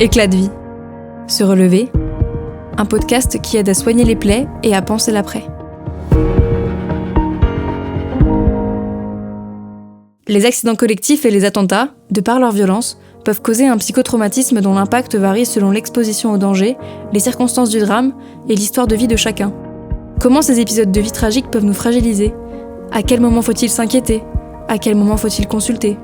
Éclat de vie. Se relever. Un podcast qui aide à soigner les plaies et à penser l'après. Les accidents collectifs et les attentats, de par leur violence, peuvent causer un psychotraumatisme dont l'impact varie selon l'exposition au danger, les circonstances du drame et l'histoire de vie de chacun. Comment ces épisodes de vie tragiques peuvent nous fragiliser ? À quel moment faut-il s'inquiéter ? À quel moment faut-il consulter ?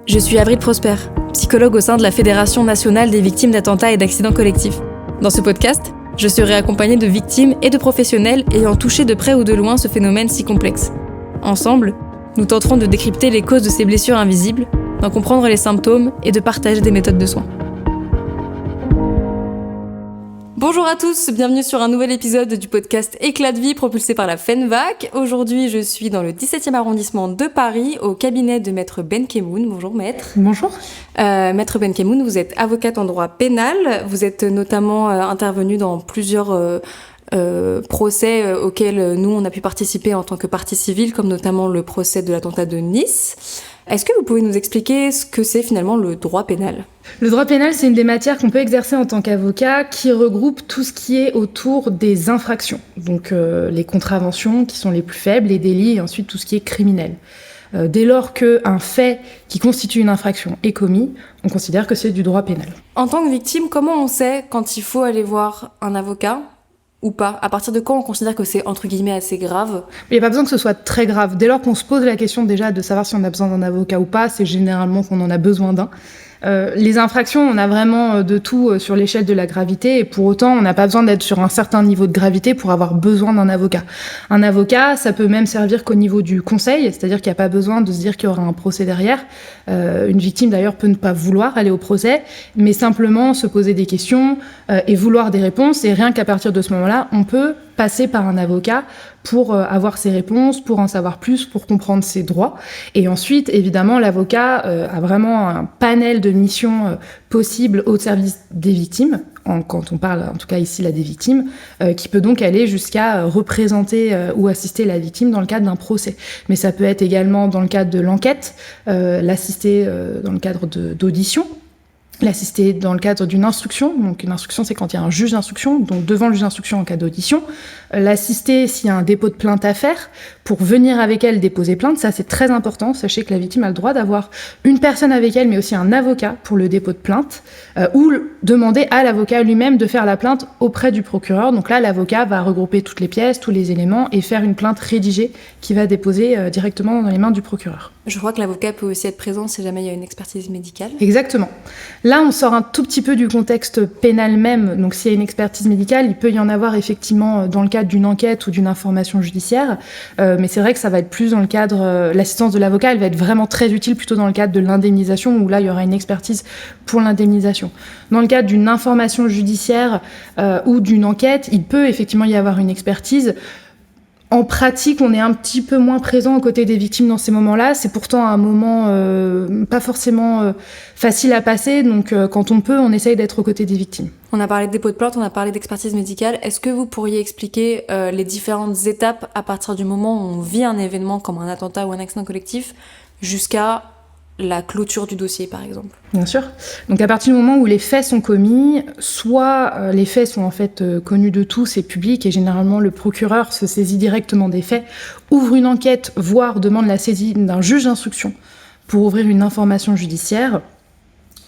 Je suis Avril Prosper, psychologue au sein de la Fédération nationale des victimes d'attentats et d'accidents collectifs. Dans ce podcast, je serai accompagnée de victimes et de professionnels ayant touché de près ou de loin ce phénomène si complexe. Ensemble, nous tenterons de décrypter les causes de ces blessures invisibles, d'en comprendre les symptômes et de partager des méthodes de soins. Bonjour à tous, bienvenue sur un nouvel épisode du podcast Éclat de vie propulsé par la FENVAC. Aujourd'hui, je suis dans le 17e arrondissement de Paris, au cabinet de Maître Benkemoun. Bonjour Maître. Bonjour. Maître Benkemoun, vous êtes avocate en droit pénal. Vous êtes notamment intervenu dans plusieurs procès auxquels nous, on a pu participer en tant que partie civile, comme notamment le procès de l'attentat de Nice. Est-ce que vous pouvez nous expliquer ce que c'est finalement le droit pénal ? Le droit pénal, c'est une des matières qu'on peut exercer en tant qu'avocat qui regroupe tout ce qui est autour des infractions. Donc les contraventions qui sont les plus faibles, les délits et ensuite tout ce qui est criminel. Dès lors qu'un fait qui constitue une infraction est commis, on considère que c'est du droit pénal. En tant que victime, comment on sait quand il faut aller voir un avocat ? Ou pas ? À partir de quand on considère que c'est entre guillemets assez grave ? Il n'y a pas besoin que ce soit très grave. Dès lors qu'on se pose la question déjà de savoir si on a besoin d'un avocat ou pas, c'est généralement qu'on en a besoin d'un. Les infractions, on a vraiment de tout sur l'échelle de la gravité et pour autant, on n'a pas besoin d'être sur un certain niveau de gravité pour avoir besoin d'un avocat. Un avocat, ça peut même servir qu'au niveau du conseil, c'est-à-dire qu'il n'y a pas besoin de se dire qu'il y aura un procès derrière. Une victime d'ailleurs peut ne pas vouloir aller au procès, mais simplement se poser des questions et vouloir des réponses et rien qu'à partir de ce moment-là, on peut passer par un avocat pour avoir ses réponses, pour en savoir plus, pour comprendre ses droits. Et ensuite, évidemment, l'avocat a vraiment un panel de missions possibles au service des victimes, quand on parle, en tout cas ici, là, des victimes, qui peut donc aller jusqu'à représenter ou assister la victime dans le cadre d'un procès. Mais ça peut être également dans le cadre de l'enquête, l'assister dans le cadre d'audition, l'assister dans le cadre d'une instruction. Donc une instruction, c'est quand il y a un juge d'instruction, donc devant le juge d'instruction en cas d'audition. L'assister s'il y a un dépôt de plainte à faire, pour venir avec elle déposer plainte. Ça, c'est très important. Sachez que la victime a le droit d'avoir une personne avec elle, mais aussi un avocat pour le dépôt de plainte, ou demander à l'avocat lui-même de faire la plainte auprès du procureur. Donc là, l'avocat va regrouper toutes les pièces, tous les éléments, et faire une plainte rédigée qui va déposer directement dans les mains du procureur. Je crois que l'avocat peut aussi être présent si jamais il y a une expertise médicale. Exactement. Là, on sort un tout petit peu du contexte pénal même. Donc, s'il y a une expertise médicale, il peut y en avoir effectivement dans le cadre d'une enquête ou d'une information judiciaire. Mais c'est vrai que ça va être plus dans le cadre... l'assistance de l'avocat, elle va être vraiment très utile plutôt dans le cadre de l'indemnisation, où là, il y aura une expertise pour l'indemnisation. Dans le cadre d'une information judiciaire ou d'une enquête, il peut effectivement y avoir une expertise. En pratique, on est un petit peu moins présent aux côtés des victimes dans ces moments-là. C'est pourtant un moment pas forcément facile à passer. Donc, quand on peut, on essaye d'être aux côtés des victimes. On a parlé de dépôt de plainte, on a parlé d'expertise médicale. Est-ce que vous pourriez expliquer les différentes étapes à partir du moment où on vit un événement comme un attentat ou un accident collectif jusqu'à la clôture du dossier, par exemple ? Bien sûr. Donc à partir du moment où les faits sont commis, soit les faits sont en fait connus de tous et publics, et généralement le procureur se saisit directement des faits, ouvre une enquête, voire demande la saisie d'un juge d'instruction pour ouvrir une information judiciaire,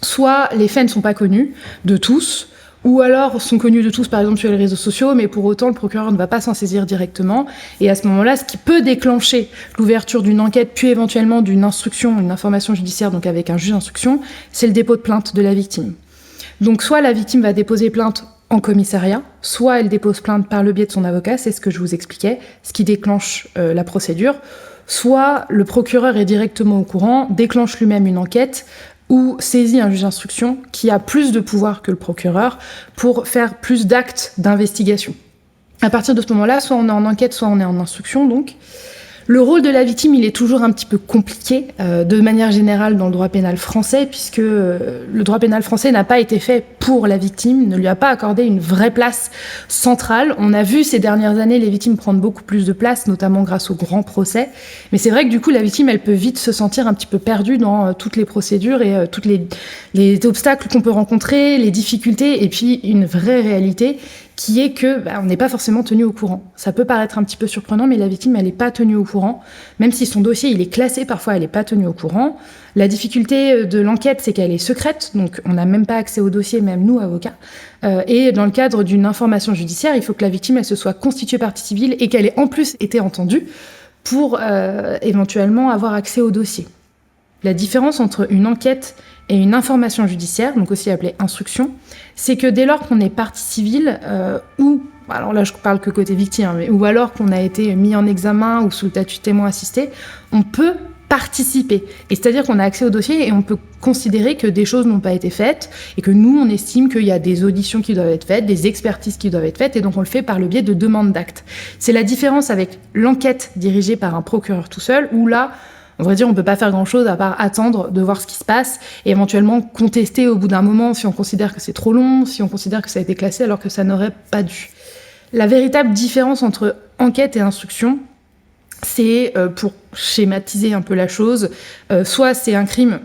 soit les faits ne sont pas connus de tous, ou alors sont connus de tous, par exemple sur les réseaux sociaux, mais pour autant le procureur ne va pas s'en saisir directement. Et à ce moment-là, ce qui peut déclencher l'ouverture d'une enquête, puis éventuellement d'une instruction, une information judiciaire, donc avec un juge d'instruction, c'est le dépôt de plainte de la victime. Donc soit la victime va déposer plainte en commissariat, soit elle dépose plainte par le biais de son avocat, c'est ce que je vous expliquais, ce qui déclenche la procédure, soit le procureur est directement au courant, déclenche lui-même une enquête, ou saisit un juge d'instruction qui a plus de pouvoir que le procureur pour faire plus d'actes d'investigation. À partir de ce moment-là, soit on est en enquête, soit on est en instruction, donc. Le rôle de la victime, il est toujours un petit peu compliqué, de manière générale dans le droit pénal français, puisque le droit pénal français n'a pas été fait pour la victime, ne lui a pas accordé une vraie place centrale. On a vu ces dernières années les victimes prendre beaucoup plus de place, notamment grâce aux grands procès. Mais c'est vrai que du coup, la victime, elle peut vite se sentir un petit peu perdue dans toutes les procédures et toutes les obstacles qu'on peut rencontrer, les difficultés, et puis une vraie réalité qui est que on n'est pas forcément tenu au courant. Ça peut paraître un petit peu surprenant, mais la victime, elle n'est pas tenue au courant. Même si son dossier, il est classé, parfois, elle n'est pas tenue au courant. La difficulté de l'enquête, c'est qu'elle est secrète, donc on n'a même pas accès au dossier, même nous, avocats. Et dans le cadre d'une information judiciaire, il faut que la victime, elle se soit constituée partie civile et qu'elle ait en plus été entendue pour éventuellement avoir accès au dossier. La différence entre une enquête et une information judiciaire, donc aussi appelée instruction, c'est que dès lors qu'on est partie civile, ou, alors là je parle que côté victime, ou alors qu'on a été mis en examen ou sous le statut de témoin assisté, on peut participer. Et c'est-à-dire qu'on a accès au dossier et on peut considérer que des choses n'ont pas été faites et que nous, on estime qu'il y a des auditions qui doivent être faites, des expertises qui doivent être faites, et donc on le fait par le biais de demandes d'actes. C'est la différence avec l'enquête dirigée par un procureur tout seul, où là, on va dire, on peut pas faire grand-chose à part attendre de voir ce qui se passe et éventuellement contester au bout d'un moment si on considère que c'est trop long, si on considère que ça a été classé alors que ça n'aurait pas dû. La véritable différence entre enquête et instruction, c'est, pour schématiser un peu la chose, soit c'est un crime,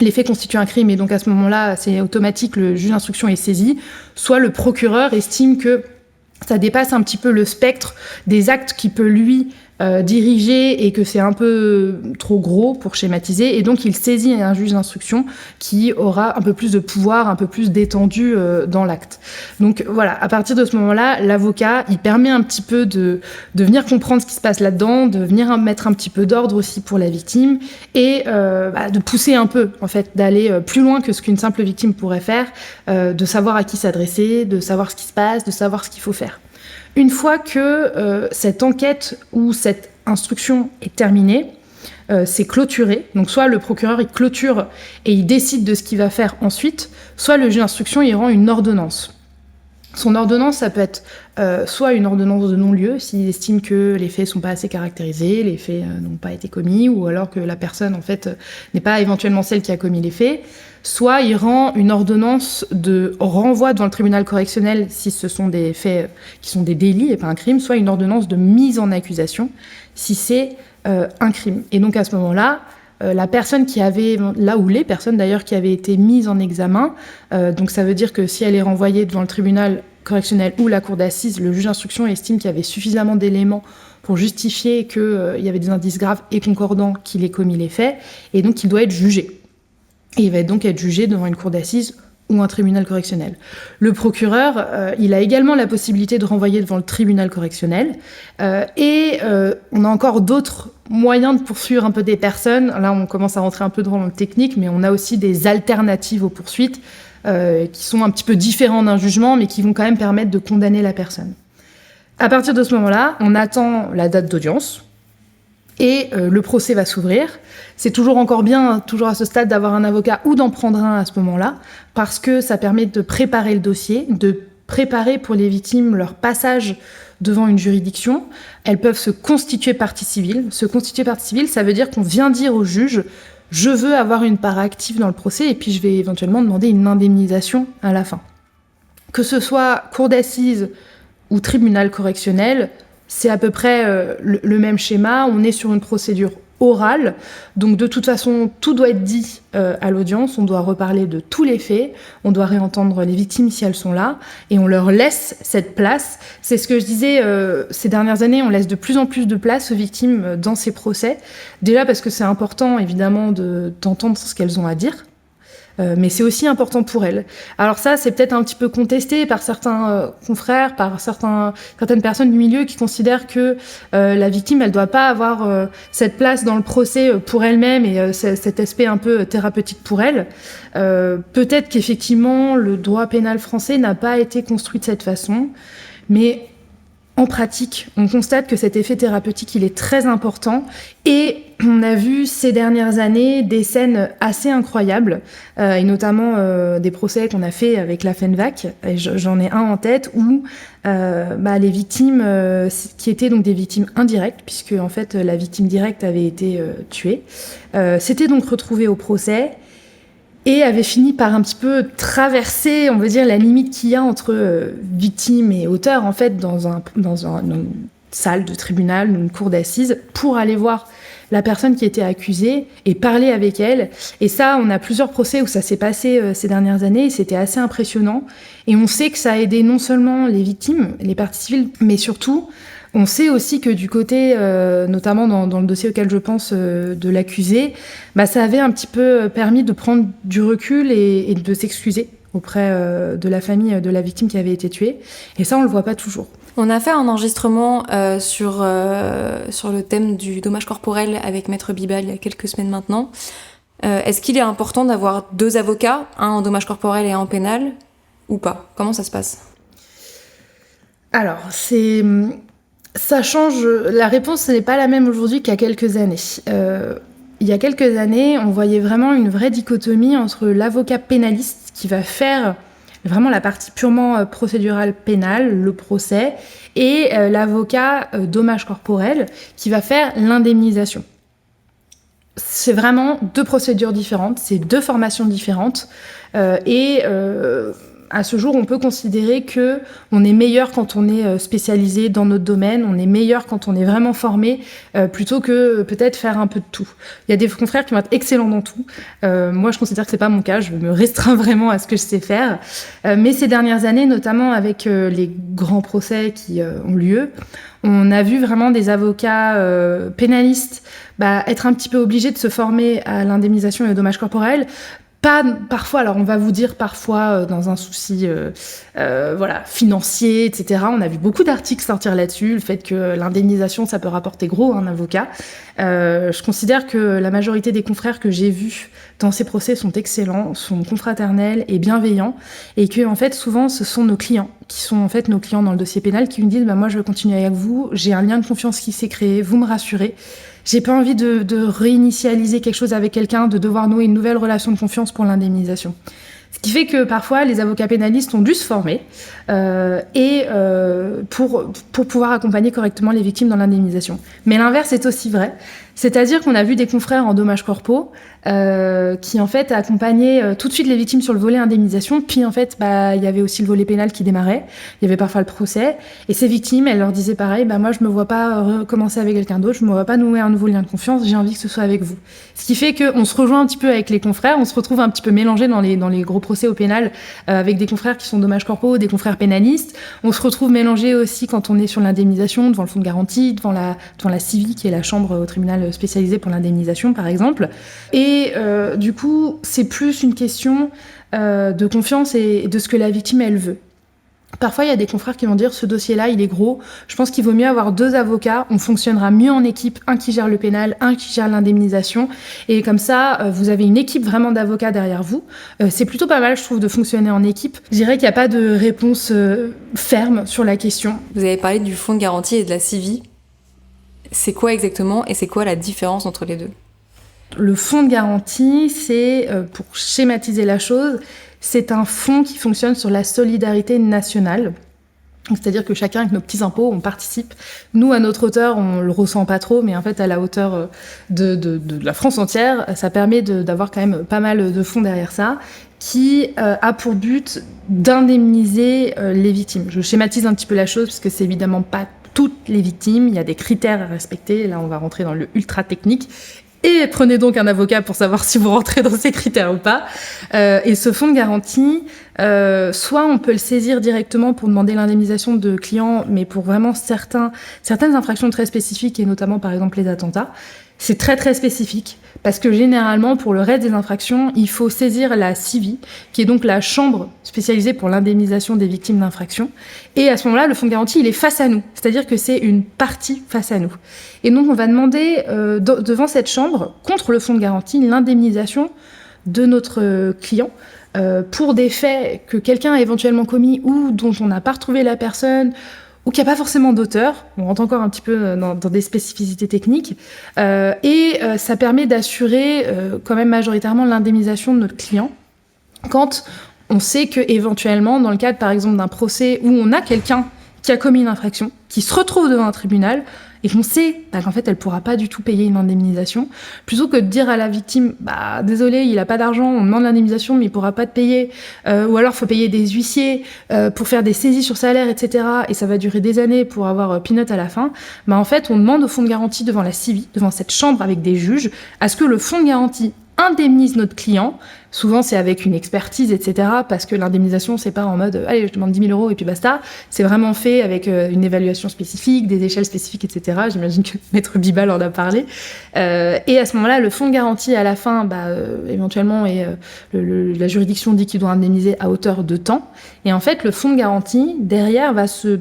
les faits constituent un crime et donc à ce moment-là, c'est automatique, le juge d'instruction est saisi, soit le procureur estime que ça dépasse un petit peu le spectre des actes qu'il peut lui diriger et que c'est un peu trop gros pour schématiser, et donc il saisit un juge d'instruction qui aura un peu plus de pouvoir, un peu plus d'étendue dans l'acte. Donc voilà, à partir de ce moment-là, l'avocat, il permet un petit peu de venir comprendre ce qui se passe là-dedans, de venir mettre un petit peu d'ordre aussi pour la victime et de pousser un peu, en fait, d'aller plus loin que ce qu'une simple victime pourrait faire, de savoir à qui s'adresser, de savoir ce qui se passe, de savoir ce qu'il faut faire. Une fois que cette enquête ou cette instruction est terminée, c'est clôturé. Donc soit le procureur il clôture et il décide de ce qu'il va faire ensuite, soit le juge d'instruction il rend une ordonnance. Son ordonnance, ça peut être soit une ordonnance de non-lieu, s'il estime que les faits ne sont pas assez caractérisés, les faits n'ont pas été commis, ou alors que la personne, en fait, n'est pas éventuellement celle qui a commis les faits. Soit il rend une ordonnance de renvoi devant le tribunal correctionnel si ce sont des faits qui sont des délits et pas un crime, soit une ordonnance de mise en accusation si c'est un crime. Et donc à ce moment-là, la personne qui avait, là où les personnes d'ailleurs qui avaient été mises en examen, donc ça veut dire que si elle est renvoyée devant le tribunal correctionnel ou la cour d'assises, le juge d'instruction estime qu'il y avait suffisamment d'éléments pour justifier qu'il y avait des indices graves et concordants qu'il ait commis les faits, et donc il doit être jugé. Et il va donc être jugé devant une cour d'assises ou un tribunal correctionnel. Le procureur, il a également la possibilité de renvoyer devant le tribunal correctionnel. Et on a encore d'autres moyens de poursuivre un peu des personnes. Là, on commence à rentrer un peu dans le technique, mais on a aussi des alternatives aux poursuites qui sont un petit peu différents d'un jugement, mais qui vont quand même permettre de condamner la personne. À partir de ce moment-là, on attend la date d'audience. Et le procès va s'ouvrir. C'est toujours encore bien, toujours à ce stade, d'avoir un avocat ou d'en prendre un à ce moment-là, parce que ça permet de préparer le dossier, de préparer pour les victimes leur passage devant une juridiction. Elles peuvent se constituer partie civile. Se constituer partie civile, ça veut dire qu'on vient dire au juge « je veux avoir une part active dans le procès » et puis je vais éventuellement demander une indemnisation à la fin. Que ce soit cour d'assises ou tribunal correctionnel, c'est à peu près le même schéma. On est sur une procédure orale, donc de toute façon, tout doit être dit à l'audience. On doit reparler de tous les faits, on doit réentendre les victimes si elles sont là, et on leur laisse cette place. C'est ce que je disais, ces dernières années, on laisse de plus en plus de place aux victimes dans ces procès. Déjà parce que c'est important, évidemment, d'entendre ce qu'elles ont à dire, mais c'est aussi important pour elles. Alors ça, c'est peut-être un petit peu contesté par certains confrères, par certaines personnes du milieu qui considèrent que la victime, elle doit pas avoir cette place dans le procès pour elle-même et cet aspect un peu thérapeutique pour elle. Peut-être qu'effectivement, le droit pénal français n'a pas été construit de cette façon, mais en pratique, on constate que cet effet thérapeutique, il est très important et on a vu ces dernières années des scènes assez incroyables et notamment des procès qu'on a fait avec la FENVAC. Et j'en ai un en tête où les victimes qui étaient donc des victimes indirectes, puisque en fait la victime directe avait été tuée, s'étaient donc retrouvées au procès et avait fini par un petit peu traverser, on va dire, la limite qu'il y a entre victime et auteur, en fait, dans une salle de tribunal, une cour d'assises, pour aller voir la personne qui était accusée et parler avec elle. Et ça, on a plusieurs procès où ça s'est passé ces dernières années, et c'était assez impressionnant. Et on sait que ça a aidé non seulement les victimes, les parties civiles, mais surtout, on sait aussi que du côté, notamment dans le dossier auquel je pense, de l'accusé, ça avait un petit peu permis de prendre du recul et de s'excuser auprès de la famille de la victime qui avait été tuée. Et ça, on le voit pas toujours. On a fait un enregistrement sur le thème du dommage corporel avec Maître Bibal il y a quelques semaines maintenant. Est-ce qu'il est important d'avoir 2 avocats, un en dommage corporel et un en pénal, ou pas ? Comment ça se passe ? Alors, ça change. La réponse n'est pas la même aujourd'hui qu'il y a quelques années. Il y a quelques années, on voyait vraiment une vraie dichotomie entre l'avocat pénaliste qui va faire vraiment la partie purement procédurale pénale, le procès, et l'avocat dommage corporel qui va faire l'indemnisation. C'est vraiment 2 procédures différentes, c'est 2 formations différentes, à ce jour, on peut considérer que on est meilleur quand on est spécialisé dans notre domaine, on est meilleur quand on est vraiment formé, plutôt que peut-être faire un peu de tout. Il y a des confrères qui vont être excellents dans tout. Moi, je considère que c'est pas mon cas, je me restreins vraiment à ce que je sais faire. Mais ces dernières années, notamment avec les grands procès qui ont lieu, on a vu vraiment des avocats pénalistes être un petit peu obligés de se former à l'indemnisation et au dommage corporel. Pas parfois, alors on va vous dire parfois dans un souci financier, etc. On a vu beaucoup d'articles sortir là-dessus, le fait que l'indemnisation, ça peut rapporter gros un avocat. Je considère que la majorité des confrères que j'ai vus dans ces procès sont excellents, sont confraternels et bienveillants, et que en fait souvent ce sont nos clients qui sont en fait nos clients dans le dossier pénal qui nous disent moi je veux continuer avec vous, j'ai un lien de confiance qui s'est créé, vous me rassurez. J'ai pas envie de réinitialiser quelque chose avec quelqu'un, de devoir nouer une nouvelle relation de confiance pour l'indemnisation. Ce qui fait que parfois, les avocats pénalistes ont dû se former pour pouvoir accompagner correctement les victimes dans l'indemnisation. Mais l'inverse est aussi vrai. C'est-à-dire qu'on a vu des confrères en dommages corpaux qui, en fait, accompagnaient tout de suite les victimes sur le volet indemnisation. Puis, en fait, il y avait aussi le volet pénal qui démarrait. Il y avait parfois le procès. Et ces victimes, elles leur disaient pareil, moi, je me vois pas recommencer avec quelqu'un d'autre. Je me vois pas nouer un nouveau lien de confiance. J'ai envie que ce soit avec vous. Ce qui fait qu'on se rejoint un petit peu avec les confrères. On se retrouve un petit peu mélangés dans les gros procès au pénal avec des confrères qui sont dommages corpaux, des confrères pénalistes. On se retrouve mélangés aussi quand on est sur l'indemnisation, devant le fonds de garantie, devant la CIVI, qui est la chambre au tribunal spécialisée pour l'indemnisation, par exemple. Et du coup, c'est plus une question de confiance et de ce que la victime, elle veut. Parfois, il y a des confrères qui vont dire ce dossier-là, il est gros. Je pense qu'il vaut mieux avoir 2 avocats. On fonctionnera mieux en équipe. Un qui gère le pénal, un qui gère l'indemnisation. Et comme ça, vous avez une équipe vraiment d'avocats derrière vous. C'est plutôt pas mal, je trouve, de fonctionner en équipe. Je dirais qu'il n'y a pas de réponse ferme sur la question. Vous avez parlé du fonds de garantie et de la CIVI. C'est quoi exactement et c'est quoi la différence entre les deux ? Le fonds de garantie, c'est, pour schématiser la chose, c'est un fonds qui fonctionne sur la solidarité nationale. C'est-à-dire que chacun, avec nos petits impôts, on participe. Nous, à notre hauteur, on le ressent pas trop, mais en fait, à la hauteur de la France entière, ça permet d'avoir quand même pas mal de fonds derrière ça, qui a pour but d'indemniser les victimes. Je schématise un petit peu la chose, parce que c'est évidemment pas toutes les victimes. Il y a des critères à respecter. Là, on va rentrer dans le ultra technique. Et prenez donc un avocat pour savoir si vous rentrez dans ces critères ou pas. Et ce fonds de garantie, soit on peut le saisir directement pour demander l'indemnisation de clients, mais pour vraiment certaines infractions très spécifiques, et notamment par exemple les attentats. C'est très très spécifique, parce que généralement, pour le reste des infractions, il faut saisir la CIVI, qui est donc la chambre spécialisée pour l'indemnisation des victimes d'infractions. Et à ce moment-là, le fonds de garantie, il est face à nous, c'est-à-dire que c'est une partie face à nous. Et donc, on va demander devant cette chambre, contre le fonds de garantie, l'indemnisation de notre client pour des faits que quelqu'un a éventuellement commis ou dont on n'a pas retrouvé la personne, ou qui n'a pas forcément d'auteur. On rentre encore un petit peu dans des spécificités techniques. Et ça permet d'assurer quand même majoritairement l'indemnisation de notre client quand on sait que éventuellement, dans le cadre par exemple d'un procès où on a quelqu'un qui a commis une infraction, qui se retrouve devant un tribunal, et qu'on sait qu'en fait elle pourra pas du tout payer une indemnisation, plutôt que de dire à la victime désolé, il a pas d'argent, on demande l'indemnisation mais il pourra pas te payer, ou alors faut payer des huissiers pour faire des saisies sur salaire, etc. et ça va durer des années pour avoir peanut à la fin. En fait on demande au fonds de garantie devant la CIVI, devant cette chambre avec des juges, à ce que le fonds de garantie indemnise notre client. Souvent, c'est avec une expertise, etc. Parce que l'indemnisation, c'est pas en mode « Allez, je demande 10 000 euros et puis basta ». C'est vraiment fait avec une évaluation spécifique, des échelles spécifiques, etc. J'imagine que Maître Bibal en a parlé. Et à ce moment-là, le fonds de garantie, à la fin, éventuellement, la juridiction dit qu'il doit indemniser à hauteur de temps. Et en fait, le fonds de garantie, derrière,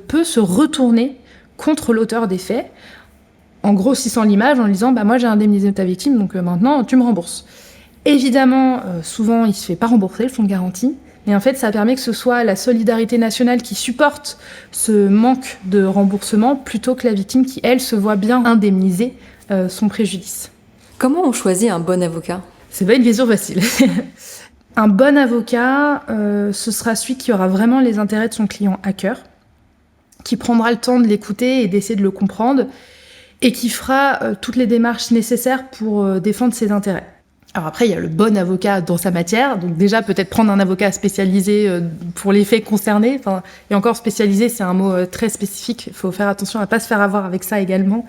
peut se retourner contre l'auteur des faits, en grossissant l'image, en disant « Moi, j'ai indemnisé ta victime, donc maintenant, tu me rembourses ». Évidemment, souvent, il ne se fait pas rembourser, le fonds de garantie. Mais en fait, ça permet que ce soit la solidarité nationale qui supporte ce manque de remboursement plutôt que la victime qui, elle, se voit bien indemniser son préjudice. Comment on choisit un bon avocat ? C'est pas une question facile. Un bon avocat, ce sera celui qui aura vraiment les intérêts de son client à cœur, qui prendra le temps de l'écouter et d'essayer de le comprendre, et qui fera toutes les démarches nécessaires pour défendre ses intérêts. Alors après, il y a le bon avocat dans sa matière, donc déjà peut-être prendre un avocat spécialisé pour les faits concernés, et encore spécialisé, c'est un mot très spécifique, il faut faire attention à ne pas se faire avoir avec ça également.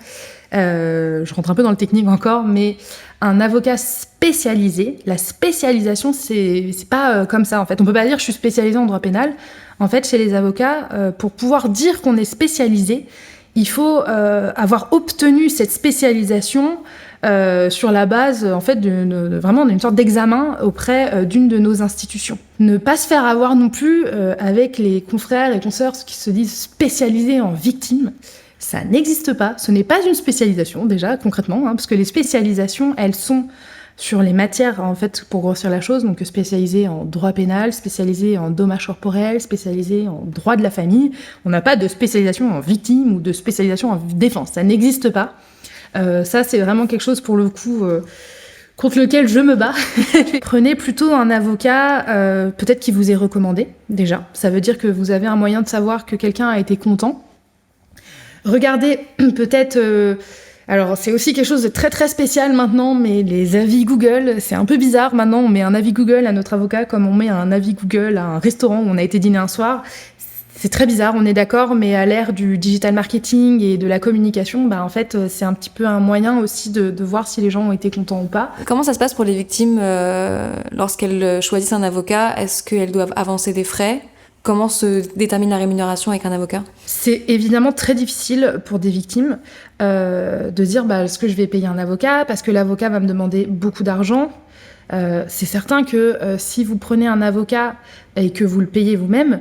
Je rentre un peu dans le technique encore, mais un avocat spécialisé, la spécialisation, c'est pas comme ça en fait. On peut pas dire je suis spécialisé en droit pénal. En fait, chez les avocats, pour pouvoir dire qu'on est spécialisé, il faut avoir obtenu cette spécialisation sur la base en fait vraiment d'une sorte d'examen auprès d'une de nos institutions. Ne pas se faire avoir non plus avec les confrères et consoeurs qui se disent spécialisés en victimes. Ça n'existe pas, ce n'est pas une spécialisation déjà concrètement, parce que les spécialisations elles sont sur les matières en fait pour grossir la chose, donc spécialisé en droit pénal, spécialisé en dommages corporels, spécialisé en droit de la famille. On n'a pas de spécialisation en victime ou de spécialisation en défense, ça n'existe pas. Ça, c'est vraiment quelque chose, pour le coup, contre lequel je me bats. Prenez plutôt un avocat, peut-être qui vous est recommandé, déjà. Ça veut dire que vous avez un moyen de savoir que quelqu'un a été content. Regardez peut-être... alors, c'est aussi quelque chose de très très spécial maintenant, mais les avis Google, c'est un peu bizarre. Maintenant, on met un avis Google à notre avocat comme on met un avis Google à un restaurant où on a été dîner un soir. C'est très bizarre, on est d'accord, mais à l'ère du digital marketing et de la communication, en fait, c'est un petit peu un moyen aussi de voir si les gens ont été contents ou pas. Comment ça se passe pour les victimes lorsqu'elles choisissent un avocat ? Est-ce qu'elles doivent avancer des frais ? Comment se détermine la rémunération avec un avocat ? C'est évidemment très difficile pour des victimes de dire est-ce que je vais payer un avocat parce que l'avocat va me demander beaucoup d'argent. C'est certain que si vous prenez un avocat et que vous le payez vous-même,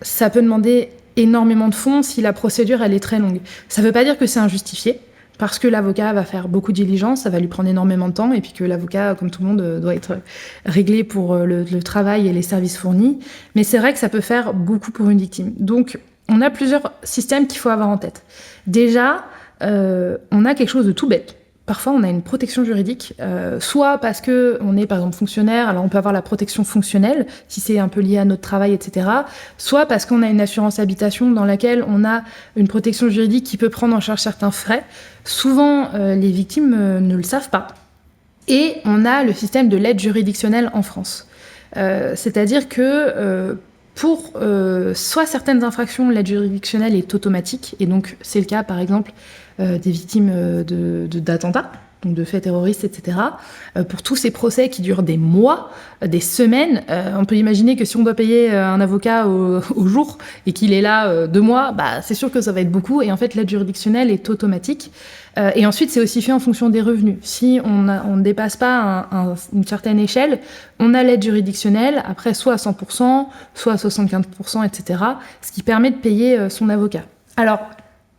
ça peut demander énormément de fonds si la procédure elle est très longue. Ça ne veut pas dire que c'est injustifié, parce que l'avocat va faire beaucoup de diligence, ça va lui prendre énormément de temps, et puis que l'avocat, comme tout le monde, doit être réglé pour le travail et les services fournis. Mais c'est vrai que ça peut faire beaucoup pour une victime. Donc, on a plusieurs systèmes qu'il faut avoir en tête. Déjà, on a quelque chose de tout bête. Parfois, on a une protection juridique, soit parce qu'on est, par exemple, fonctionnaire, alors on peut avoir la protection fonctionnelle, si c'est un peu lié à notre travail, etc. Soit parce qu'on a une assurance habitation dans laquelle on a une protection juridique qui peut prendre en charge certains frais. Souvent, les victimes ne le savent pas. Et on a le système de l'aide juridictionnelle en France. C'est-à-dire que pour soit certaines infractions, l'aide juridictionnelle est automatique, et donc c'est le cas, par exemple, des victimes d'attentats, donc de faits terroristes, etc. Pour tous ces procès qui durent des mois, des semaines, on peut imaginer que si on doit payer un avocat au jour et qu'il est là 2 mois, c'est sûr que ça va être beaucoup. Et en fait, l'aide juridictionnelle est automatique. Et ensuite, c'est aussi fait en fonction des revenus. Si on ne dépasse pas une certaine échelle, on a l'aide juridictionnelle, après soit à 100%, soit à 75%, etc., ce qui permet de payer son avocat. Alors,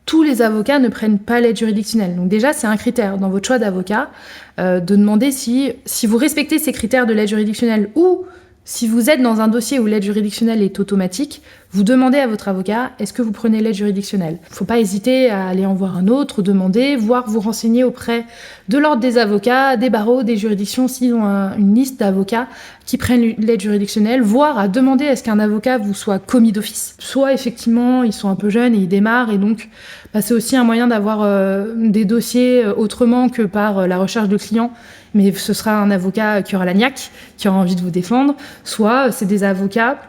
tous les avocats ne prennent pas l'aide juridictionnelle. Donc déjà, c'est un critère dans votre choix d'avocat de demander si vous respectez ces critères de l'aide juridictionnelle ou Si vous êtes dans un dossier où l'aide juridictionnelle est automatique, vous demandez à votre avocat, est-ce que vous prenez l'aide juridictionnelle ? Il ne faut pas hésiter à aller en voir un autre, demander, voire vous renseigner auprès de l'ordre des avocats, des barreaux, des juridictions, s'ils ont une liste d'avocats qui prennent l'aide juridictionnelle, voire à demander à ce qu'un avocat vous soit commis d'office. Soit effectivement, ils sont un peu jeunes et ils démarrent, et donc c'est aussi un moyen d'avoir des dossiers autrement que par la recherche de clients, mais ce sera un avocat qui aura la niaque, qui aura envie de vous défendre, soit c'est des avocats.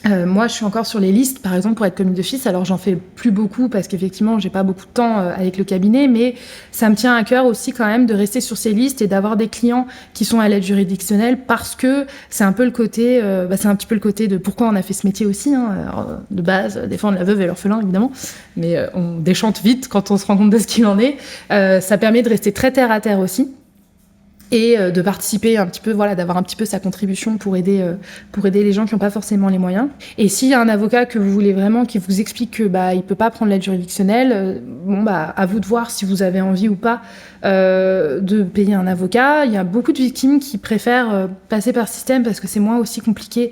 Moi, je suis encore sur les listes, par exemple, pour être commis d'office. Alors, j'en fais plus beaucoup parce qu'effectivement, j'ai pas beaucoup de temps avec le cabinet, mais ça me tient à cœur aussi quand même de rester sur ces listes et d'avoir des clients qui sont à l'aide juridictionnelle, parce que c'est un peu le côté, c'est un petit peu le côté de pourquoi on a fait ce métier aussi, Alors, de base, défendre la veuve et l'orphelin, évidemment, mais on déchante vite quand on se rend compte de ce qu'il en est. Ça permet de rester très terre à terre aussi, et de participer un petit peu, d'avoir un petit peu sa contribution pour aider les gens qui n'ont pas forcément les moyens. Et s'il y a un avocat que vous voulez vraiment, qui vous explique que il peut pas prendre l'aide juridictionnelle, à vous de voir si vous avez envie ou pas de payer un avocat. Il y a beaucoup de victimes qui préfèrent passer par système parce que c'est moins aussi compliqué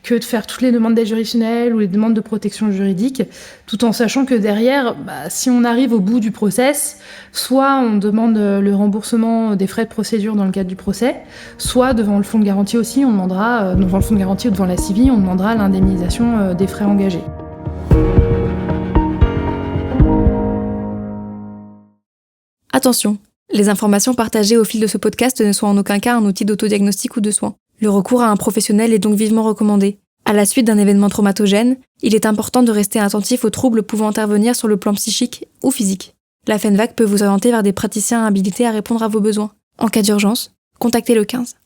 que de faire toutes les demandes d'aide juridictionnelle ou les demandes de protection juridique, tout en sachant que derrière, si on arrive au bout du process, soit on demande le remboursement des frais de procédure dans le cadre du procès, soit devant le fonds de garantie aussi, on demandera, devant le fonds de garantie ou devant la CIVI, on demandera l'indemnisation des frais engagés. Attention, les informations partagées au fil de ce podcast ne sont en aucun cas un outil d'autodiagnostic ou de soin. Le recours à un professionnel est donc vivement recommandé. À la suite d'un événement traumatogène, il est important de rester attentif aux troubles pouvant intervenir sur le plan psychique ou physique. La FENVAC peut vous orienter vers des praticiens habilités à répondre à vos besoins. En cas d'urgence, contactez le 15.